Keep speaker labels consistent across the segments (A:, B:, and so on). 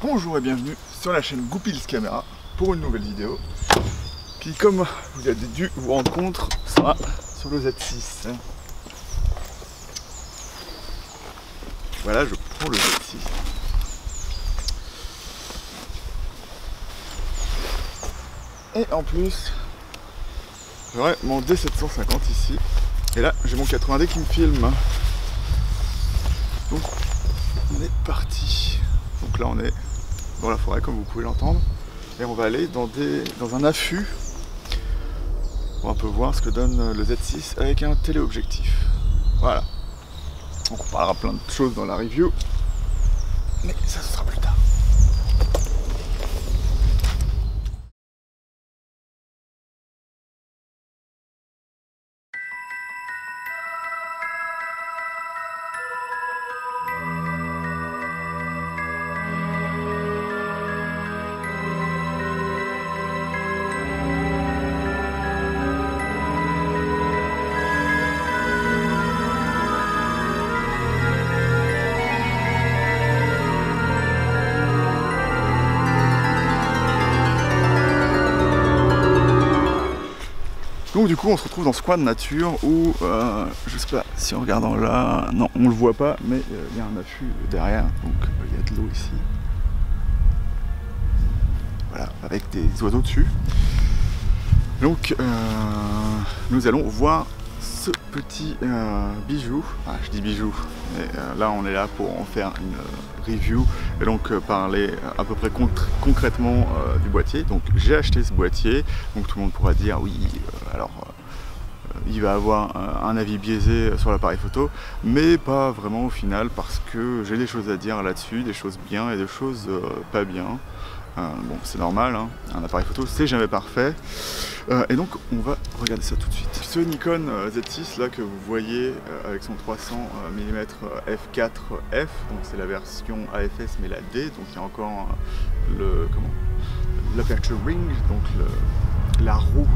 A: Bonjour et bienvenue sur la chaîne Goupils Caméra pour une nouvelle vidéo qui, comme vous avez dû vous rendre compte, sera sur le Z6. Voilà, je prends le Z6. Et en plus, j'aurai mon D750 ici. Et là, j'ai mon 80D qui me filme. Donc, on est parti. Donc là, on est dans la forêt, comme vous pouvez l'entendre. Et on va aller dans un affût pour un peu voir ce que donne le Z6 avec un téléobjectif. Voilà. Donc on parlera plein de choses dans la review. Mais ça, ce sera plus tard. Donc du coup on se retrouve dans ce coin de nature où, je sais pas si en regardant là, non on le voit pas, mais il y a un affût derrière, donc il y a de l'eau ici. Voilà, avec des oiseaux dessus. Donc nous allons voir ce petit bijou. Ah, je dis bijou, mais là on est là pour en faire une review et donc parler à peu près concrètement du boîtier. Donc j'ai acheté ce boîtier, donc tout le monde pourra dire oui, il va avoir un avis biaisé sur l'appareil photo, mais pas vraiment au final, parce que j'ai des choses à dire là-dessus, des choses bien et des choses pas bien. Bon, c'est normal, hein, un appareil photo c'est jamais parfait. Et donc on va regarder ça tout de suite. Ce Nikon Z6 là que vous voyez avec son 300 mm f4f, donc c'est la version AFS mais la D, donc il y a encore l'aperture ring, donc la roue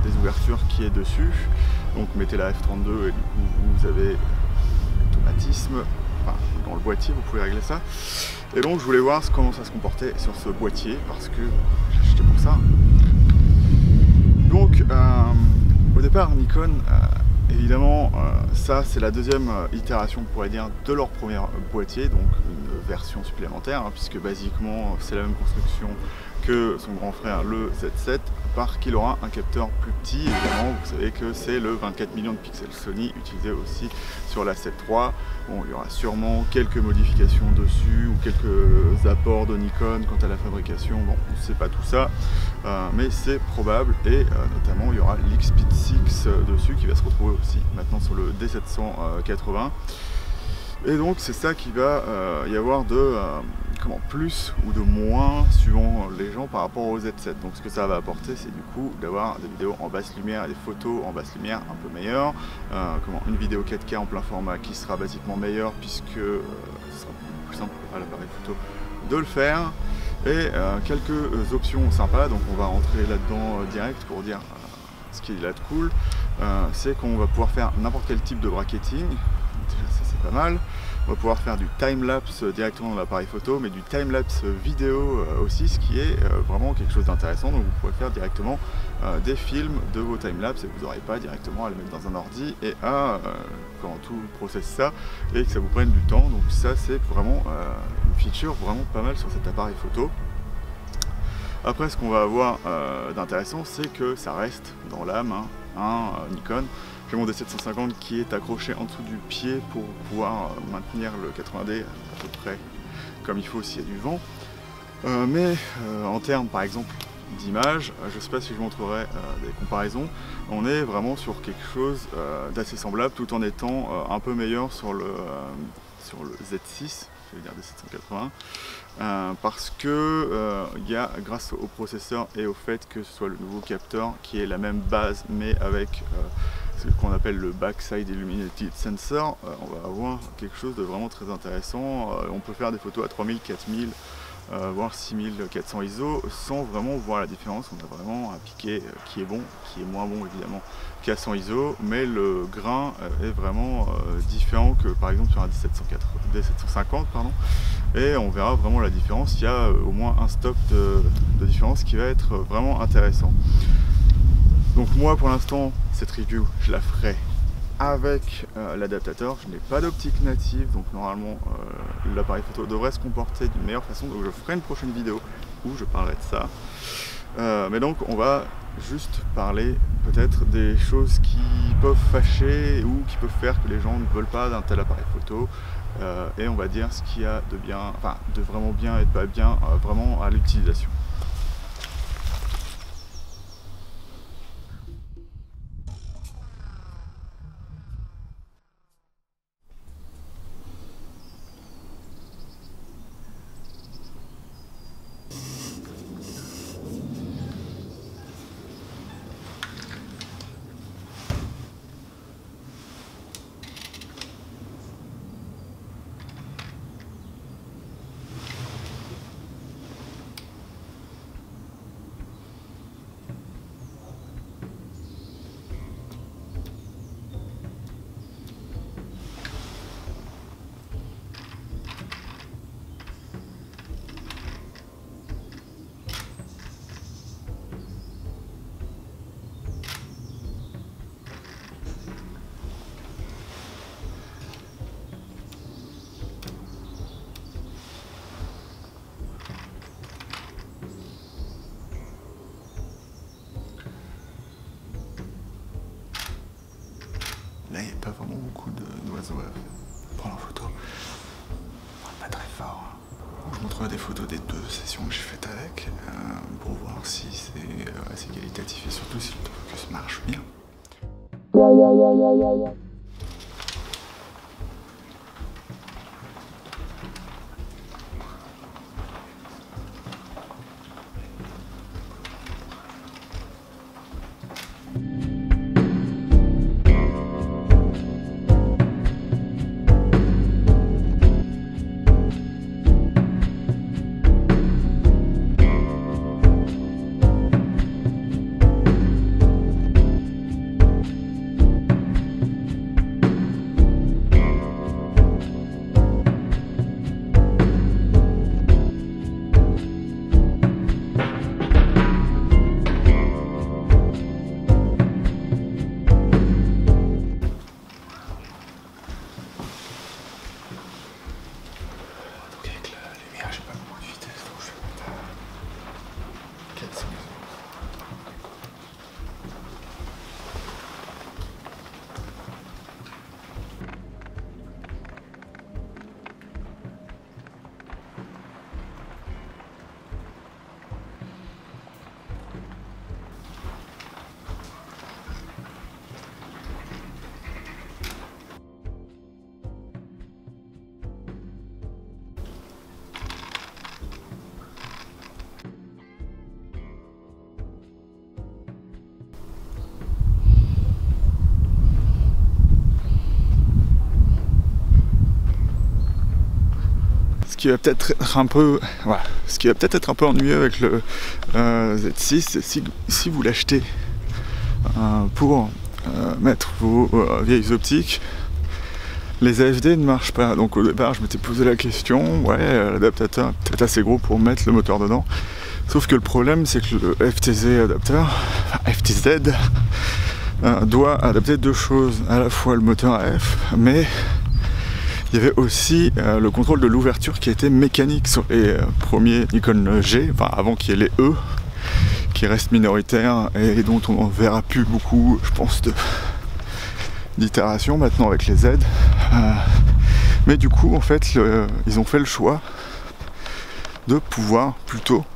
A: des ouvertures qui est dessus. Donc mettez la F32 et du coup vous avez l'automatisme. Enfin, dans le boîtier vous pouvez régler ça. Et donc je voulais voir comment ça se comportait sur ce boîtier parce que j'ai acheté pour ça. Donc au départ Nikon, évidemment ça c'est la deuxième itération on pourrait dire de leur premier boîtier, donc une version supplémentaire, hein, puisque basiquement c'est la même construction que son grand frère le Z7, à part qu'il aura un capteur plus petit. Évidemment vous savez que c'est le 24 millions de pixels Sony utilisé aussi sur la 7 III. Bon, il y aura sûrement quelques modifications dessus ou quelques apports de Nikon quant à la fabrication, bon on ne sait pas tout ça, mais c'est probable. Et notamment il y aura l'X-Speed 6 dessus qui va se retrouver aussi maintenant sur le D780. Et donc c'est ça qui va y avoir de plus ou de moins suivant les gens par rapport au Z7. Donc ce que ça va apporter, c'est du coup d'avoir des vidéos en basse lumière et des photos en basse lumière un peu meilleures. Une vidéo 4K en plein format qui sera basiquement meilleure puisque ce sera plus simple à l'appareil photo de le faire. Et quelques options sympas, donc on va rentrer là-dedans direct pour dire ce qui est là de cool. C'est qu'on va pouvoir faire n'importe quel type de bracketing. Déjà ça c'est pas mal. On va pouvoir faire du time-lapse directement dans l'appareil photo, mais du time-lapse vidéo aussi, ce qui est vraiment quelque chose d'intéressant. Donc vous pourrez faire directement des films de vos time-lapse et vous n'aurez pas directement à les mettre dans un ordi et à quand tout processe ça et que ça vous prenne du temps. Donc ça c'est vraiment une feature vraiment pas mal sur cet appareil photo. Après ce qu'on va avoir d'intéressant, c'est que ça reste dans l'âme, hein, un Nikon. J'ai mon D750 qui est accroché en dessous du pied pour pouvoir maintenir le 80D à peu près comme il faut s'il y a du vent. Mais en termes par exemple d'image, je ne sais pas si je montrerai des comparaisons, on est vraiment sur quelque chose d'assez semblable tout en étant un peu meilleur sur le Z6, je vais dire D780, parce que il y a, grâce au processeur et au fait que ce soit le nouveau capteur qui est la même base mais avec ce qu'on appelle le Backside Illuminated Sensor, on va avoir quelque chose de vraiment très intéressant. On peut faire des photos à 3000, 4000 voire 6400 ISO, sans vraiment voir la différence. On a vraiment un piqué qui est bon, qui est moins bon évidemment qu'à 100 ISO, mais le grain est vraiment différent que par exemple sur un D750 pardon. Et on verra vraiment la différence. Il y a au moins un stop de différence qui va être vraiment intéressant. Donc moi pour l'instant cette review je la ferai avec l'adaptateur. Je n'ai pas d'optique native, donc normalement l'appareil photo devrait se comporter d'une meilleure façon, donc je ferai une prochaine vidéo où je parlerai de ça. Mais donc on va juste parler peut-être des choses qui peuvent fâcher ou qui peuvent faire que les gens ne veulent pas d'un tel appareil photo, et on va dire ce qu'il y a de bien, enfin de vraiment bien et de pas bien vraiment à l'utilisation. Là, il n'y a pas vraiment beaucoup d'oiseaux à prendre en photo. Pas très fort. Je montrerai des photos des 2 sessions que j'ai faites avec pour voir si c'est assez qualitatif et surtout si l'autofocus marche bien. Ce qui va peut-être être un peu, voilà, ce qui va peut-être être un peu ennuyeux avec le Z6, c'est si vous l'achetez pour mettre vos vieilles optiques, les AFD ne marchent pas. Donc au départ je m'étais posé la question, ouais, l'adaptateur est peut-être assez gros pour mettre le moteur dedans. Sauf que le problème c'est que le FTZ adapteur, enfin FTZ, doit adapter 2 choses, à la fois le moteur AF, mais il y avait aussi le contrôle de l'ouverture qui était mécanique sur les premiers Nikon G, enfin avant qu'il y ait les E, qui restent minoritaires et dont on ne verra plus beaucoup, je pense, d'itérations maintenant avec les Z. Mais du coup, en fait, ils ont fait le choix de pouvoir plutôt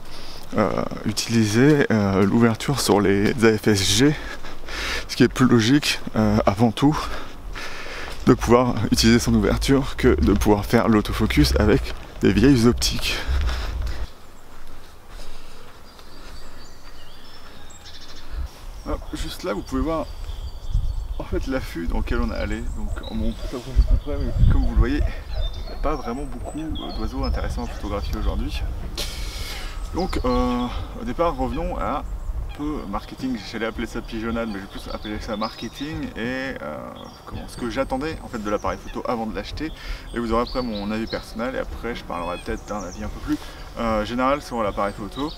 A: utiliser l'ouverture sur les AFS-G, ce qui est plus logique avant tout de pouvoir utiliser son ouverture que de pouvoir faire l'autofocus avec des vieilles optiques. Alors, juste là vous pouvez voir en fait l'affût dans lequel on est allé, donc on montre ça plus près, mais comme vous le voyez pas vraiment beaucoup d'oiseaux intéressants à photographier aujourd'hui. Donc au départ, revenons à un peu marketing. J'allais appeler ça pigeonnade, mais je vais plus appeler ça marketing et ce que j'attendais en fait de l'appareil photo avant de l'acheter. Et vous aurez après mon avis personnel et après je parlerai peut-être d'un avis un peu plus général sur l'appareil photo.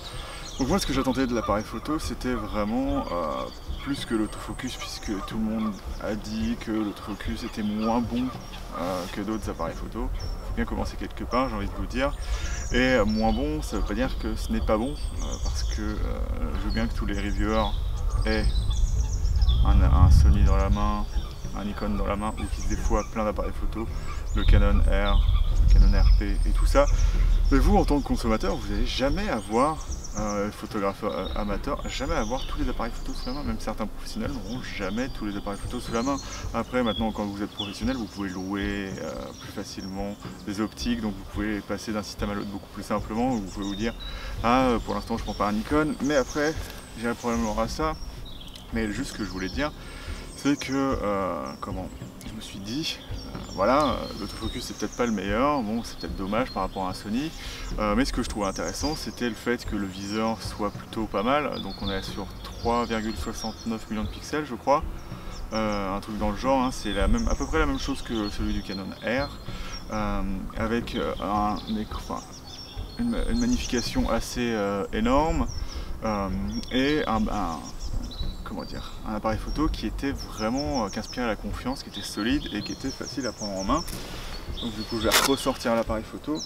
A: Donc moi ce que j'attendais de l'appareil photo, c'était vraiment plus que l'autofocus, puisque tout le monde a dit que l'autofocus était moins bon que d'autres appareils photo. Il faut bien commencer quelque part, j'ai envie de vous dire. Et moins bon, ça ne veut pas dire que ce n'est pas bon, parce que je veux bien que tous les reviewers aient un Sony dans la main, un Nikon dans la main, ou qu'ils aient des fois plein d'appareils photo, le Canon R, le Canon RP et tout ça. Mais vous, en tant que consommateur, vous n'allez jamais avoir photographe amateur, jamais avoir tous les appareils photo sous la main. Même certains professionnels n'auront jamais tous les appareils photo sous la main. Après, maintenant, quand vous êtes professionnel, vous pouvez louer plus facilement des optiques, donc vous pouvez passer d'un système à l'autre beaucoup plus simplement. Vous pouvez vous dire, ah, pour l'instant, je prends pas un Nikon, mais après, j'ai probablement à ça. Mais juste ce que je voulais dire, c'est que, je me suis dit, voilà, l'autofocus c'est peut-être pas le meilleur, bon c'est peut-être dommage par rapport à un Sony, mais ce que je trouvais intéressant c'était le fait que le viseur soit plutôt pas mal, donc on est sur 3,69 millions de pixels je crois, un truc dans le genre, hein, c'est à peu près la même chose que celui du Canon R, avec une magnification assez énorme et un appareil photo qui était vraiment, qui inspirait la confiance, qui était solide et qui était facile à prendre en main. Donc du coup je vais ressortir l'appareil photo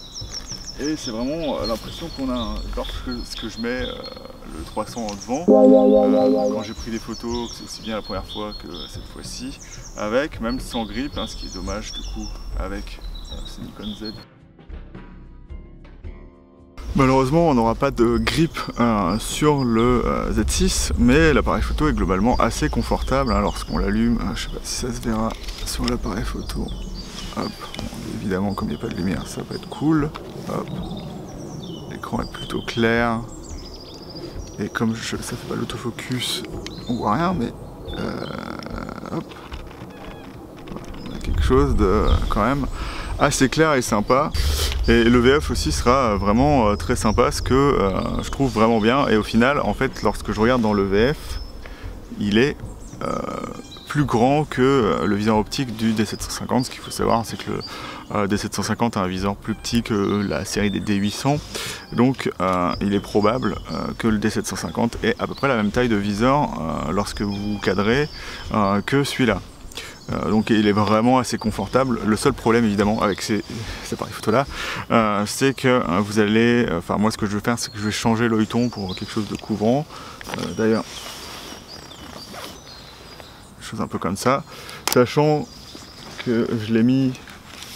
A: et c'est vraiment l'impression qu'on a lorsque je mets le 300 en devant, quand j'ai pris des photos, c'est aussi bien la première fois que cette fois-ci, avec, même sans grip, hein, ce qui est dommage du coup avec ce Nikon Z. Malheureusement on n'aura pas de grip sur le Z6, mais l'appareil photo est globalement assez confortable hein, lorsqu'on l'allume. Je sais pas si ça se verra sur l'appareil photo. Hop. Bon, évidemment comme il n'y a pas de lumière ça va être cool. L'écran est plutôt clair. Et comme ça fait pas l'autofocus, on voit rien, mais hop. On a quelque chose de quand même assez clair et sympa. Et le VF aussi sera vraiment très sympa, ce que je trouve vraiment bien. Et au final, en fait, lorsque je regarde dans le VF, il est plus grand que le viseur optique du D750. Ce qu'il faut savoir, c'est que le D750 a un viseur plus petit que la série des D800. Donc, il est probable que le D750 ait à peu près la même taille de viseur lorsque vous cadrez que celui-là. Donc il est vraiment assez confortable. Le seul problème évidemment avec ces appareils photo là, c'est que vous allez, moi ce que je vais faire c'est que je vais changer l'œilleton pour quelque chose de couvrant. D'ailleurs, chose un peu comme ça, sachant que je l'ai mis,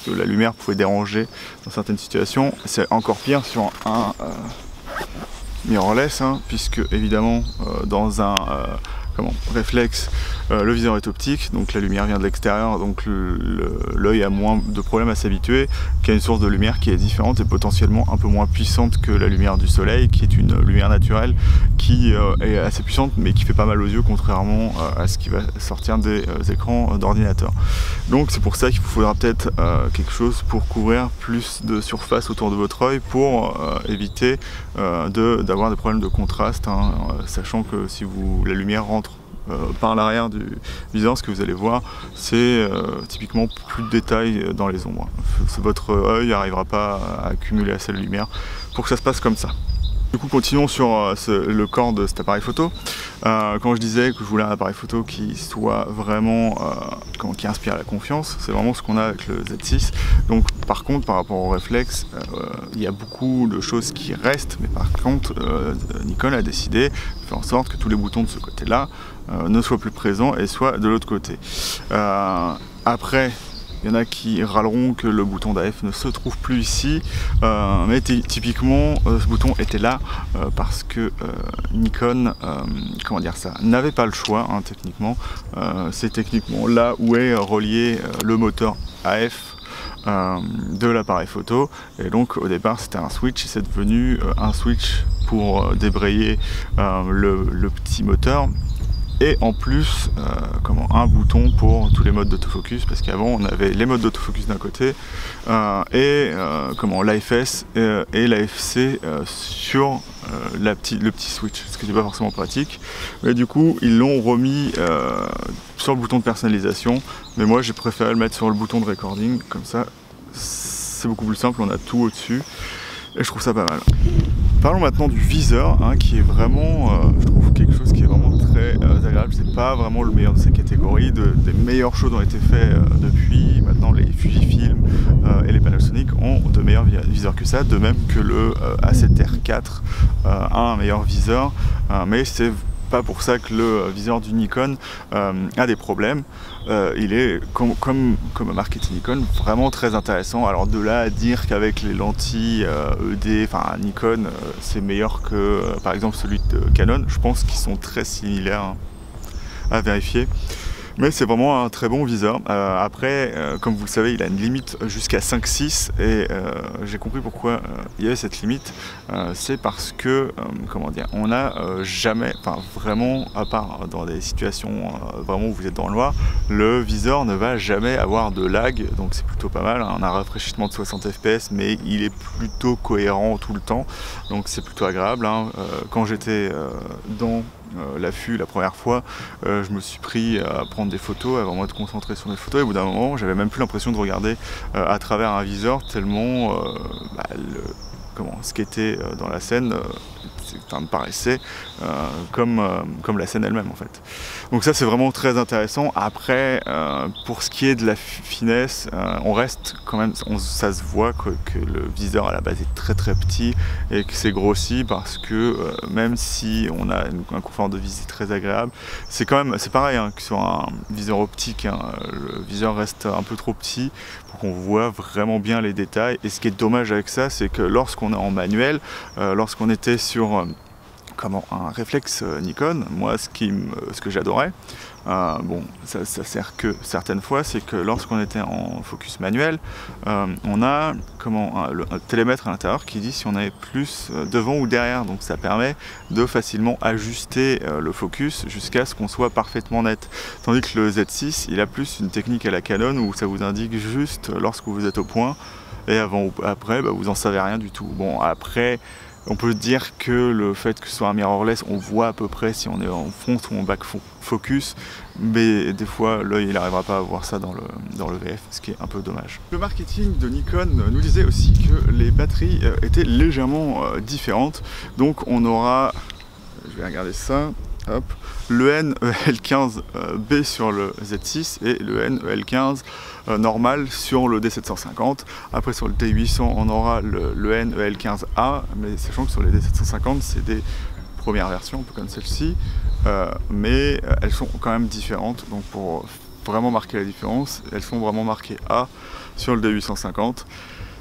A: que la lumière pouvait déranger dans certaines situations. C'est encore pire sur un mirrorless, hein, puisque évidemment dans un réflexe, le viseur est optique, donc la lumière vient de l'extérieur, donc l'œil a moins de problèmes à s'habituer qu'à une source de lumière qui est différente et potentiellement un peu moins puissante que la lumière du soleil, qui est une lumière naturelle qui est assez puissante mais qui fait pas mal aux yeux, contrairement à ce qui va sortir des écrans d'ordinateur. Donc c'est pour ça qu'il vous faudra peut-être quelque chose pour couvrir plus de surface autour de votre œil pour éviter d'avoir des problèmes de contraste, hein, sachant que si la lumière rentre par l'arrière du viseur, ce que vous allez voir, c'est typiquement plus de détails dans les ombres. Votre œil n'arrivera pas à accumuler assez de lumière pour que ça se passe comme ça. Du coup, continuons sur le corps de cet appareil photo. Quand je disais que je voulais un appareil photo qui soit vraiment, qui inspire la confiance, c'est vraiment ce qu'on a avec le Z6. Donc par contre, par rapport au réflexe, il y a beaucoup de choses qui restent, mais par contre, Nikon a décidé de faire en sorte que tous les boutons de ce côté-là ne soient plus présents et soient de l'autre côté. Après, il y en a qui râleront que le bouton d'AF ne se trouve plus ici, mais typiquement ce bouton était là parce que Nikon, n'avait pas le choix, hein, techniquement. C'est techniquement là où est relié le moteur AF de l'appareil photo, et donc au départ c'était un switch, c'est devenu un switch pour débrayer le petit moteur. et en plus un bouton pour tous les modes d'autofocus, parce qu'avant on avait les modes d'autofocus d'un côté et l'AFS et l'AFC sur le petit switch, ce qui n'est pas forcément pratique, mais du coup ils l'ont remis sur le bouton de personnalisation, mais moi j'ai préféré le mettre sur le bouton de recording, comme ça c'est beaucoup plus simple, on a tout au-dessus et je trouve ça pas mal. Parlons maintenant du viseur, qui est vraiment, je trouve, quelque chose qui est vraiment très agréable. C'est pas vraiment le meilleur de sa catégorie, des meilleures choses ont été faites depuis. Maintenant les Fujifilm et les Panasonic ont de meilleurs viseurs que ça, de même que le A7R4 a un meilleur viseur, mais c'est pas pour ça que le viseur du Nikon a des problèmes. Il est, comme marketing Nikon, vraiment très intéressant. Alors de là à dire qu'avec les lentilles ED, enfin Nikon, c'est meilleur que par exemple celui de Canon, je pense qu'ils sont très similaires, à vérifier. Mais c'est vraiment un très bon viseur. Après, comme vous le savez, il a une limite jusqu'à 5.6 et j'ai compris pourquoi il y avait cette limite. C'est parce que, on n'a jamais, enfin vraiment, à part dans des situations vraiment où vous êtes dans le noir, le viseur ne va jamais avoir de lag, donc c'est plutôt pas mal. On a un rafraîchissement de 60 fps, mais il est plutôt cohérent tout le temps, donc c'est plutôt agréable. Quand j'étais dans l'affût la première fois, je me suis pris à prendre des photos, à vraiment être concentré sur mes photos, et au bout d'un moment j'avais même plus l'impression de regarder à travers un viseur, tellement ce qui était dans la scène me paraissait comme la scène elle-même en fait. Donc ça c'est vraiment très intéressant. Après pour ce qui est de la finesse, on reste quand même, ça se voit que le viseur à la base est très très petit et que c'est grossi parce que même si on a un confort de visée très agréable, c'est pareil que sur un viseur optique, le viseur reste un peu trop petit pour qu'on voit vraiment bien les détails. Et ce qui est dommage avec ça, c'est que lorsqu'on est en manuel, lorsqu'on était sur un réflexe Nikon, moi ce que j'adorais, ça sert que certaines fois, c'est que lorsqu'on était en focus manuel, on a un télémètre à l'intérieur qui dit si on avait plus devant ou derrière, donc ça permet de facilement ajuster le focus jusqu'à ce qu'on soit parfaitement net. Tandis que le Z6, il a plus une technique à la Canon où ça vous indique juste lorsque vous êtes au point, et avant ou après, vous en savez rien du tout. Bon, après, on peut dire que le fait que ce soit un mirrorless, on voit à peu près si on est en front ou en back focus, mais des fois l'œil il n'arrivera pas à voir ça dans le VF, ce qui est un peu dommage. Le marketing de Nikon nous disait aussi que les batteries étaient légèrement différentes, donc on aura, je vais regarder ça, hop, le NEL15B sur le Z6 et le NEL15 normal sur le D750. Après sur le D800 on aura le NEL15A, mais sachant que sur les D750 c'est des premières versions, un peu comme celle-ci, mais elles sont quand même différentes, donc pour vraiment marquer la différence, elles sont vraiment marquées A sur le D850,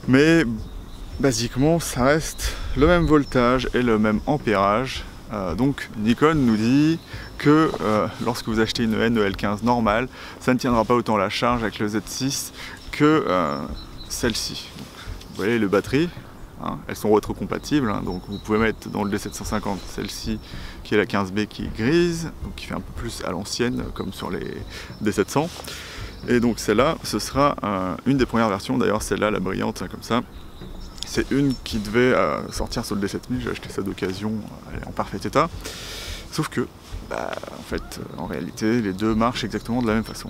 A: mais basiquement ça reste le même voltage et le même ampérage. Donc Nikon nous dit que lorsque vous achetez une NEL15 normale, ça ne tiendra pas autant la charge avec le Z6 que celle-ci. Vous voyez les batteries, elles sont rétrocompatibles, donc vous pouvez mettre dans le D750 celle-ci qui est la 15B qui est grise, donc qui fait un peu plus à l'ancienne comme sur les D700. Et donc celle-là, ce sera une des premières versions, d'ailleurs celle-là, la brillante, comme ça. C'est une qui devait sortir sur le D7000, j'ai acheté ça d'occasion, elle est en parfait état. Sauf que, en réalité, les deux marchent exactement de la même façon.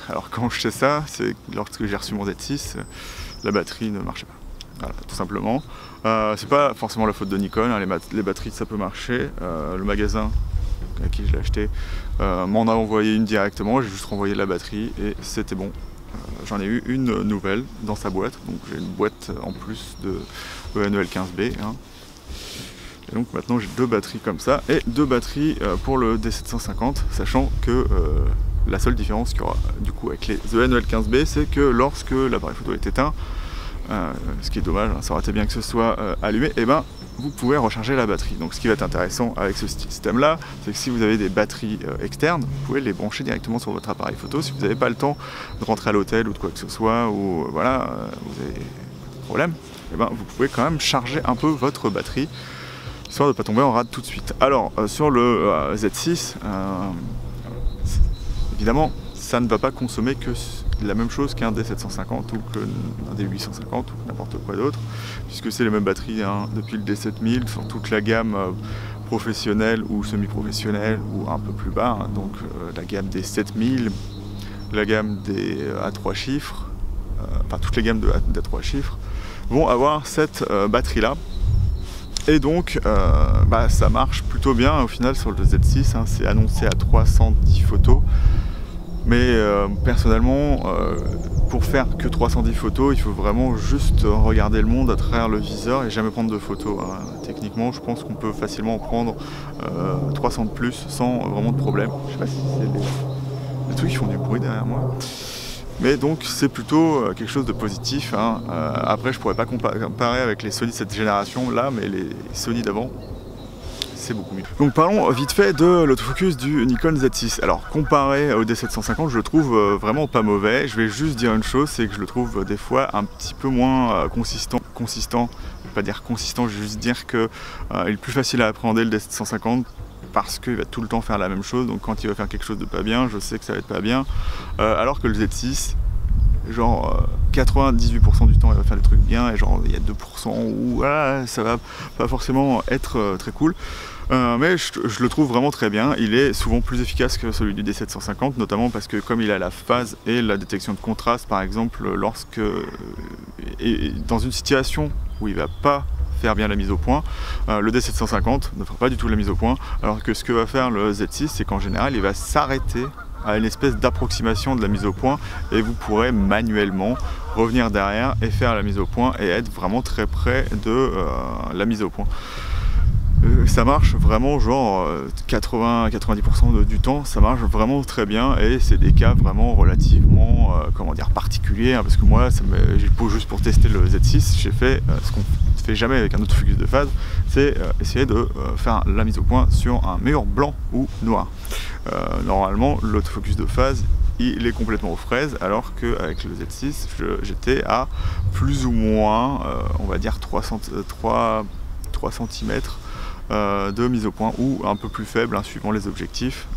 A: Alors quand je sais ça, c'est lorsque j'ai reçu mon Z6, la batterie ne marchait pas. Voilà, tout simplement. C'est pas forcément la faute de Nikon, les batteries ça peut marcher. Le magasin à qui je l'ai acheté m'en a envoyé une directement, j'ai juste renvoyé la batterie et c'était bon. J'en ai eu une nouvelle dans sa boîte, donc j'ai une boîte en plus de NEL15B. Et donc maintenant j'ai deux batteries comme ça et deux batteries pour le D750, sachant que la seule différence qu'il y aura du coup avec les NEL15B, c'est que lorsque l'appareil photo est éteint, ce qui est dommage, ça aurait été bien que ce soit allumé, et vous pouvez recharger la batterie. Donc ce qui va être intéressant avec ce système là, c'est que si vous avez des batteries externes, vous pouvez les brancher directement sur votre appareil photo. Si vous n'avez pas le temps de rentrer à l'hôtel ou de quoi que ce soit, ou voilà, vous avez des problèmes, vous pouvez quand même charger un peu votre batterie. histoire de ne pas tomber en rade tout de suite. Alors sur le Z6, évidemment ça ne va pas consommer que la même chose qu'un D750 ou qu'un D850 ou n'importe quoi d'autre, puisque c'est les mêmes batteries hein, depuis le D7000 sur toute la gamme professionnelle ou semi-professionnelle ou un peu plus bas, hein, donc la gamme des 7000, la gamme des A3 chiffres, enfin toutes les gammes d'A3 chiffres vont avoir cette batterie là. Et donc ça marche plutôt bien au final sur le Z6, hein, c'est annoncé à 310 photos. Mais personnellement, pour faire que 310 photos, il faut vraiment juste regarder le monde à travers le viseur et jamais prendre de photos. Hein. Techniquement, je pense qu'on peut facilement en prendre 300 de plus sans vraiment de problème. Je sais pas si c'est les trucs qui font du bruit derrière moi. Mais donc c'est plutôt quelque chose de positif. Hein. Après, je pourrais pas comparer avec les Sony de cette génération là, mais les Sony d'avant, c'est beaucoup mieux. Donc parlons vite fait de l'autofocus du Nikon Z6. Alors comparé au D750, je le trouve vraiment pas mauvais. Je vais juste dire une chose, c'est que je le trouve des fois un petit peu moins consistant. Je vais pas dire consistant, je vais juste dire que il est plus facile à appréhender le D750 parce qu'il va tout le temps faire la même chose. Donc quand il va faire quelque chose de pas bien, je sais que ça va être pas bien. Alors que le Z6, genre 98% du temps il va faire des trucs bien et genre il y a 2% où voilà, ça va pas forcément être très cool. Mais je le trouve vraiment très bien. Il est souvent plus efficace que celui du D750, notamment parce que comme il a la phase et la détection de contraste, par exemple, lorsque et dans une situation où il va pas faire bien la mise au point, le D750 ne fera pas du tout la mise au point, alors que ce que va faire le Z6, c'est qu'en général il va s'arrêter à une espèce d'approximation de la mise au point et vous pourrez manuellement revenir derrière et faire la mise au point et être vraiment très près de la mise au point. Ça marche vraiment genre 80-90% du temps, ça marche vraiment très bien et c'est des cas vraiment relativement comment dire, particuliers, hein, parce que moi juste pour tester le Z6 j'ai fait ce qu'on ne fait jamais avec un autofocus de phase, c'est essayer de faire la mise au point sur un mur blanc ou noir. Normalement l'autofocus de phase il est complètement aux fraises, alors qu'avec le Z6 j'étais à plus ou moins on va dire 3 cm de mise au point ou un peu plus faible hein, suivant les objectifs.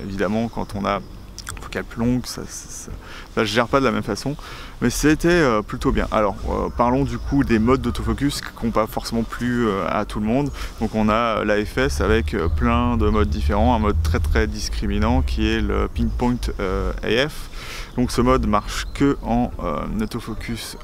A: Évidemment quand on a une focale longue ça se gère pas de la même façon, mais c'était plutôt bien. Alors parlons du coup des modes d'autofocus qui n'ont pas forcément plu à tout le monde. Donc on a l'AFS avec plein de modes différents, un mode très discriminant qui est le Pinpoint AF. Donc ce mode marche que en autofocus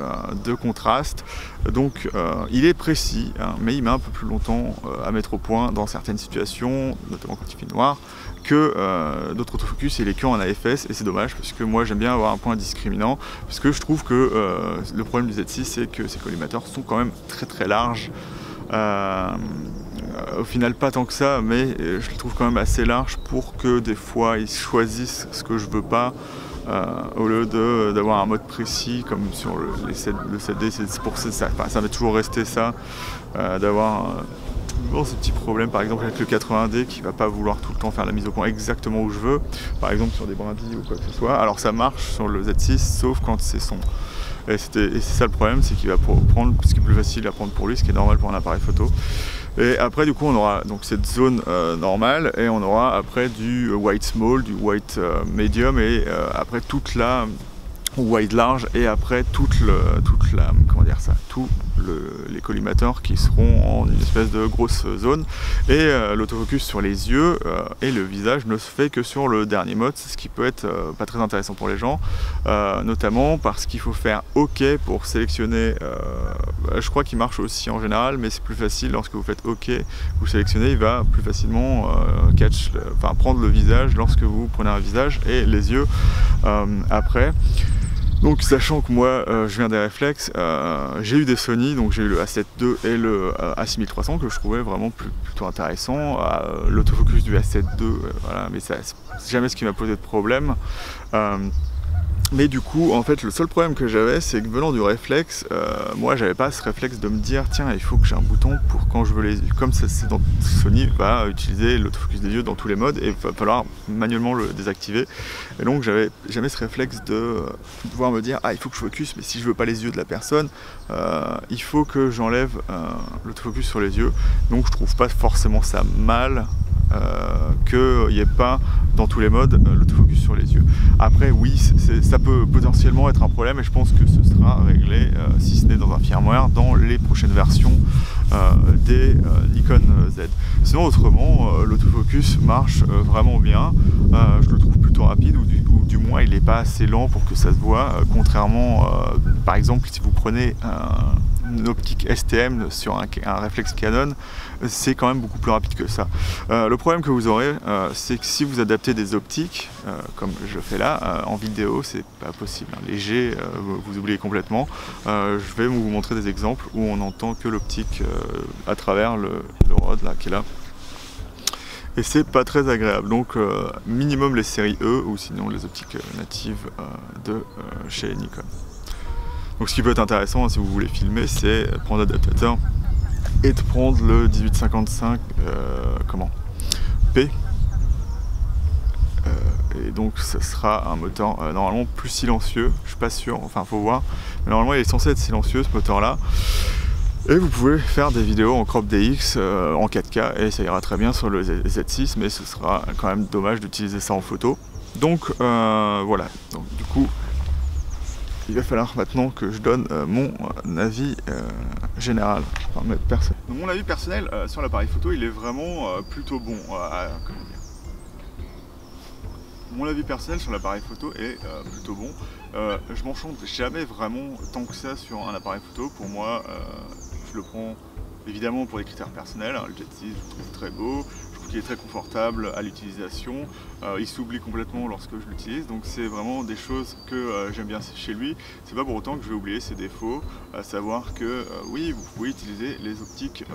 A: de contraste, donc il est précis hein, mais il met un peu plus longtemps à mettre au point dans certaines situations, notamment quand il fait noir, que d'autres autofocus il est que en AFS, et c'est dommage parce que moi j'aime bien avoir un point discriminant, parce que je trouve que le problème du Z6 c'est que ces collimateurs sont quand même très larges. Au final pas tant que ça, mais je les trouve quand même assez larges pour que des fois ils choisissent ce que je veux pas. Au lieu d'avoir un mode précis comme sur le 7D, c'est pour ça, ça va toujours rester ça, d'avoir toujours ces petits problèmes, par exemple avec le 80D qui va pas vouloir tout le temps faire la mise au point exactement où je veux, par exemple sur des brindilles ou quoi que ce soit. Alors ça marche sur le Z6 sauf quand c'est sombre. Et c'est ça le problème, c'est qu'il va prendre ce qui est plus facile à prendre pour lui, ce qui est normal pour un appareil photo. Et après du coup on aura donc cette zone normale et on aura après du white small, du white medium et après toute la wide large et après tous les collimateurs qui seront en une espèce de grosse zone, et l'autofocus sur les yeux et le visage ne se fait que sur le dernier mode, c'est ce qui peut être pas très intéressant pour les gens, notamment parce qu'il faut faire OK pour sélectionner, je crois qu'il marche aussi en général, mais c'est plus facile lorsque vous faites OK, vous sélectionnez, il va plus facilement prendre le visage lorsque vous prenez un visage et les yeux après. Donc sachant que moi je viens des réflexes, j'ai eu des Sony, donc j'ai eu le A7 II et le A6300 que je trouvais vraiment plutôt intéressant. L'autofocus du A7 II, voilà, mais c'est jamais ce qui m'a posé de problème. Mais du coup, en fait, le seul problème que j'avais, c'est que venant du réflexe, moi, j'avais pas ce réflexe de me dire, tiens, il faut que j'ai un bouton pour quand je veux les yeux. Comme c'est dans Sony, va utiliser l'autofocus des yeux dans tous les modes et il va falloir manuellement le désactiver. Et donc, j'avais jamais ce réflexe de pouvoir me dire, ah, il faut que je focus, mais si je veux pas les yeux de la personne, il faut que j'enlève l'autofocus sur les yeux. Donc, je trouve pas forcément ça mal. Qu'il n'y ait pas dans tous les modes l'autofocus sur les yeux. Après oui, ça peut potentiellement être un problème et je pense que ce sera réglé, si ce n'est dans un firmware, dans les prochaines versions des Nikon Z. Sinon autrement, l'autofocus marche vraiment bien, je le trouve plutôt rapide ou du moins il n'est pas assez lent pour que ça se voit, contrairement par exemple si vous prenez une optique STM sur un réflexe Canon, c'est quand même beaucoup plus rapide que ça. Le problème que vous aurez, c'est que si vous adaptez des optiques, comme je fais là, en vidéo, c'est pas possible. Léger, vous oubliez complètement. Je vais vous montrer des exemples où on n'entend que l'optique à travers le rod là, qui est là. Et c'est pas très agréable. Donc minimum les séries E ou sinon les optiques natives de chez Nikon. Donc ce qui peut être intéressant hein, si vous voulez filmer, c'est prendre l'adaptateur et de prendre le 1855 P. Et donc ça sera un moteur normalement plus silencieux, je suis pas sûr, enfin faut voir. Mais normalement il est censé être silencieux ce moteur là. Et vous pouvez faire des vidéos en crop DX en 4K et ça ira très bien sur le Z6, mais ce sera quand même dommage d'utiliser ça en photo. Donc voilà, donc du coup il va falloir maintenant que je donne mon avis général, enfin personnel. Donc, mon avis personnel sur l'appareil photo, il est vraiment plutôt bon. Comment dire, mon avis personnel sur l'appareil photo est plutôt bon. Je m'enchante jamais vraiment tant que ça sur un appareil photo. Pour moi, je le prends évidemment pour des critères personnels. Le Jet 6, je le trouve très beau. Qui est très confortable à l'utilisation, il s'oublie complètement lorsque je l'utilise, donc c'est vraiment des choses que j'aime bien chez lui. C'est pas pour autant que je vais oublier ses défauts, à savoir que oui, vous pouvez utiliser les optiques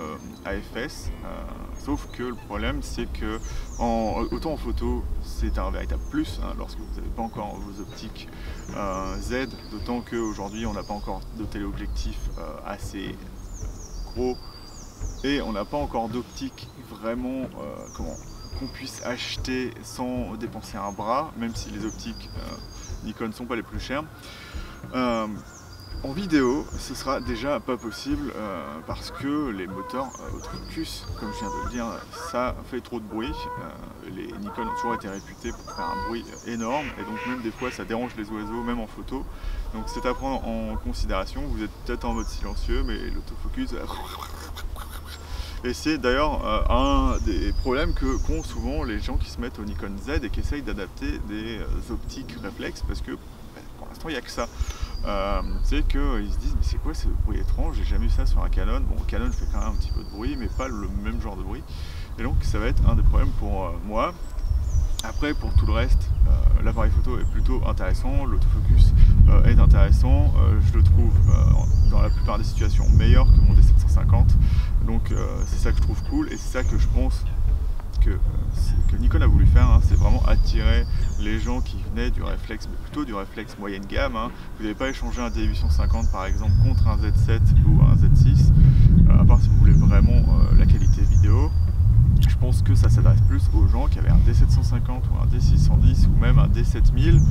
A: AFS, sauf que le problème c'est que autant en photo c'est un véritable plus hein, lorsque vous n'avez pas encore vos optiques Z, d'autant qu'aujourd'hui on n'a pas encore de téléobjectif assez gros. Et on n'a pas encore d'optique vraiment qu'on puisse acheter sans dépenser un bras, même si les optiques Nikon ne sont pas les plus chères. En vidéo, ce sera déjà pas possible parce que les moteurs autofocus, comme je viens de le dire, ça fait trop de bruit. Les Nikon ont toujours été réputés pour faire un bruit énorme et donc même des fois ça dérange les oiseaux, même en photo. Donc c'est à prendre en considération. Vous êtes peut-être en mode silencieux, mais l'autofocus... Et c'est d'ailleurs un des problèmes qu'ont souvent les gens qui se mettent au Nikon Z et qui essayent d'adapter des optiques réflexes parce que pour l'instant il n'y a que ça. C'est qu'ils se disent mais c'est quoi ce bruit étrange, j'ai jamais eu ça sur un Canon. Bon, Canon fait quand même un petit peu de bruit mais pas le même genre de bruit. Et donc ça va être un des problèmes pour moi. Après pour tout le reste, l'appareil photo est plutôt intéressant, l'autofocus est intéressant, je le trouve dans la plupart des situations meilleur que mon D750, donc c'est ça que je trouve cool et c'est ça que je pense que Nikon a voulu faire, hein, c'est vraiment attirer les gens qui venaient du réflexe, mais plutôt du réflexe moyenne gamme. Hein. Vous n'allez pas échanger un D850 par exemple contre un Z7 ou un Z6, à part si vous voulez vraiment la qualité vidéo. Je pense que ça s'adresse plus aux gens qui avaient un D750 ou un D610 ou même un D7000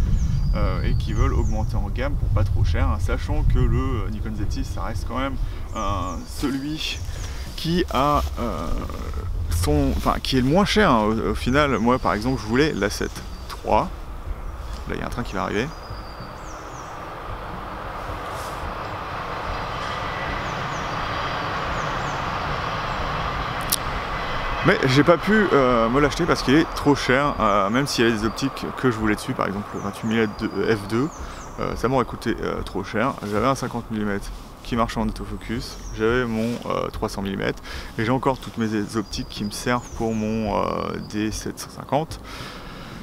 A: et qui veulent augmenter en gamme pour pas trop cher, hein, sachant que le Nikon Z6 ça reste quand même celui qui a qui est le moins cher hein, au final. Moi par exemple je voulais l'A7 III, là il y a un train qui va arriver. Mais j'ai pas pu me l'acheter parce qu'il est trop cher, même s'il y avait des optiques que je voulais dessus, par exemple le 28 mm f2, ça m'aurait coûté trop cher. J'avais un 50 mm qui marche en autofocus, j'avais mon 300 mm et j'ai encore toutes mes optiques qui me servent pour mon D750.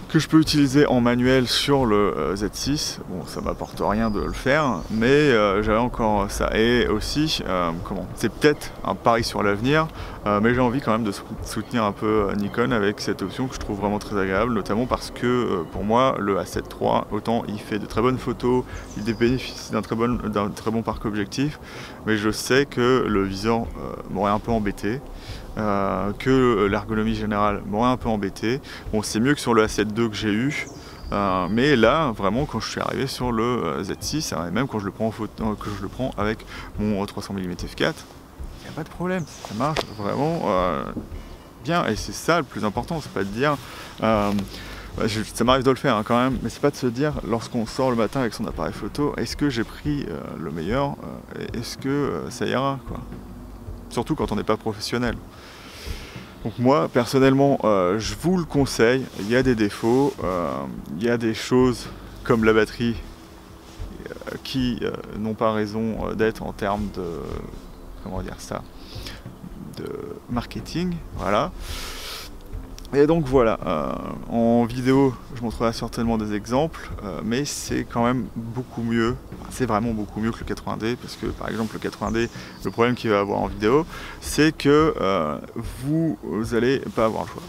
A: que je peux utiliser en manuel sur le Z6. Bon, ça m'apporte rien de le faire, mais j'avais encore ça. Et aussi, c'est peut-être un pari sur l'avenir, mais j'ai envie quand même de soutenir un peu Nikon avec cette option que je trouve vraiment très agréable, notamment parce que pour moi, le A7 III, autant il fait de très bonnes photos, il bénéficie d'un très bon parc objectif, mais je sais que le viseur m'aurait un peu embêté. Que l'ergonomie générale m'aurait un peu embêté. Bon, c'est mieux que sur le A7 II que j'ai eu, mais là, vraiment, quand je suis arrivé sur le Z6, et même quand je le prends en photo, que je le prends avec mon 300 mm f4, il n'y a pas de problème, ça marche vraiment bien, et c'est ça le plus important, c'est pas de dire... ça m'arrive de le faire quand même, mais c'est pas de se dire, lorsqu'on sort le matin avec son appareil photo, est-ce que j'ai pris le meilleur, est-ce que ça ira, quoi. Surtout quand on n'est pas professionnel. Donc moi, personnellement, je vous le conseille. Il y a des défauts, il y a des choses comme la batterie qui n'ont pas raison d'être en termes de, comment dire ça, de marketing, voilà. Et donc voilà, en vidéo, je montrerai certainement des exemples, mais c'est quand même beaucoup mieux, c'est vraiment beaucoup mieux que le 80D, parce que par exemple le 80D, le problème qu'il va avoir en vidéo, c'est que vous allez pas avoir le choix.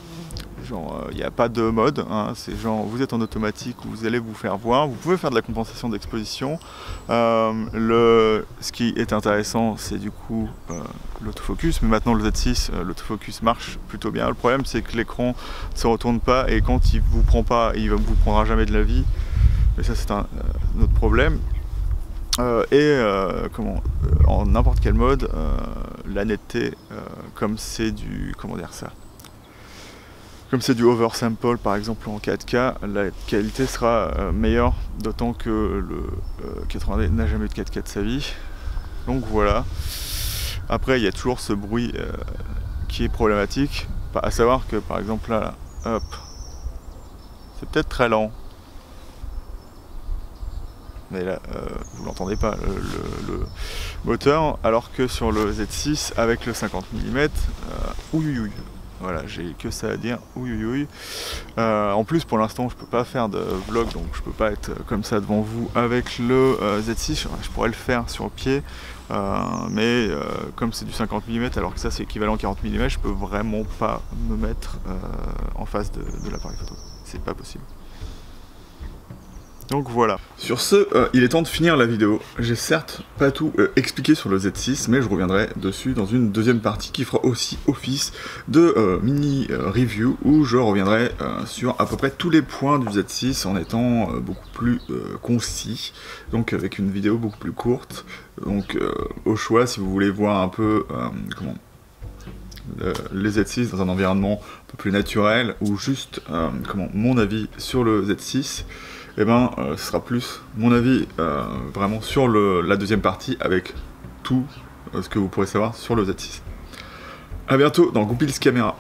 A: Genre, il n'y a pas de mode, hein, c'est genre, vous êtes en automatique, vous allez vous faire voir, vous pouvez faire de la compensation d'exposition. Ce qui est intéressant, c'est du coup l'autofocus, mais maintenant le Z6, l'autofocus marche plutôt bien. Le problème, c'est que l'écran ne se retourne pas, et quand il vous prend pas, il ne vous prendra jamais de la vie. Mais ça, c'est un autre problème. En n'importe quel mode, la netteté, comme c'est du, comment dire ça, comme c'est du oversample par exemple en 4K, la qualité sera meilleure, d'autant que le 80D n'a jamais eu de 4K de sa vie. Donc voilà. Après il y a toujours ce bruit qui est problématique, à savoir que par exemple là, hop, c'est peut-être très lent. Mais là, vous l'entendez pas, le moteur, alors que sur le Z6 avec le 50 mm, ouïouïouï. Voilà, j'ai que ça à dire, ouïouïouï. En plus, pour l'instant, je peux pas faire de vlog, donc je peux pas être comme ça devant vous avec le Z6. Je pourrais le faire sur pied, mais comme c'est du 50 mm, alors que ça c'est équivalent 40 mm, je peux vraiment pas me mettre en face de l'appareil photo. C'est pas possible. Donc voilà. Sur ce, il est temps de finir la vidéo. J'ai certes pas tout expliqué sur le Z6, mais je reviendrai dessus dans une deuxième partie qui fera aussi office de mini review, où je reviendrai sur à peu près tous les points du Z6 en étant beaucoup plus concis, donc avec une vidéo beaucoup plus courte. Donc au choix, si vous voulez voir un peu les Z6 dans un environnement un peu plus naturel, ou juste mon avis sur le Z6, et ce sera plus mon avis vraiment sur la deuxième partie, avec tout ce que vous pourrez savoir sur le Z6. A bientôt dans Goupils Caméra.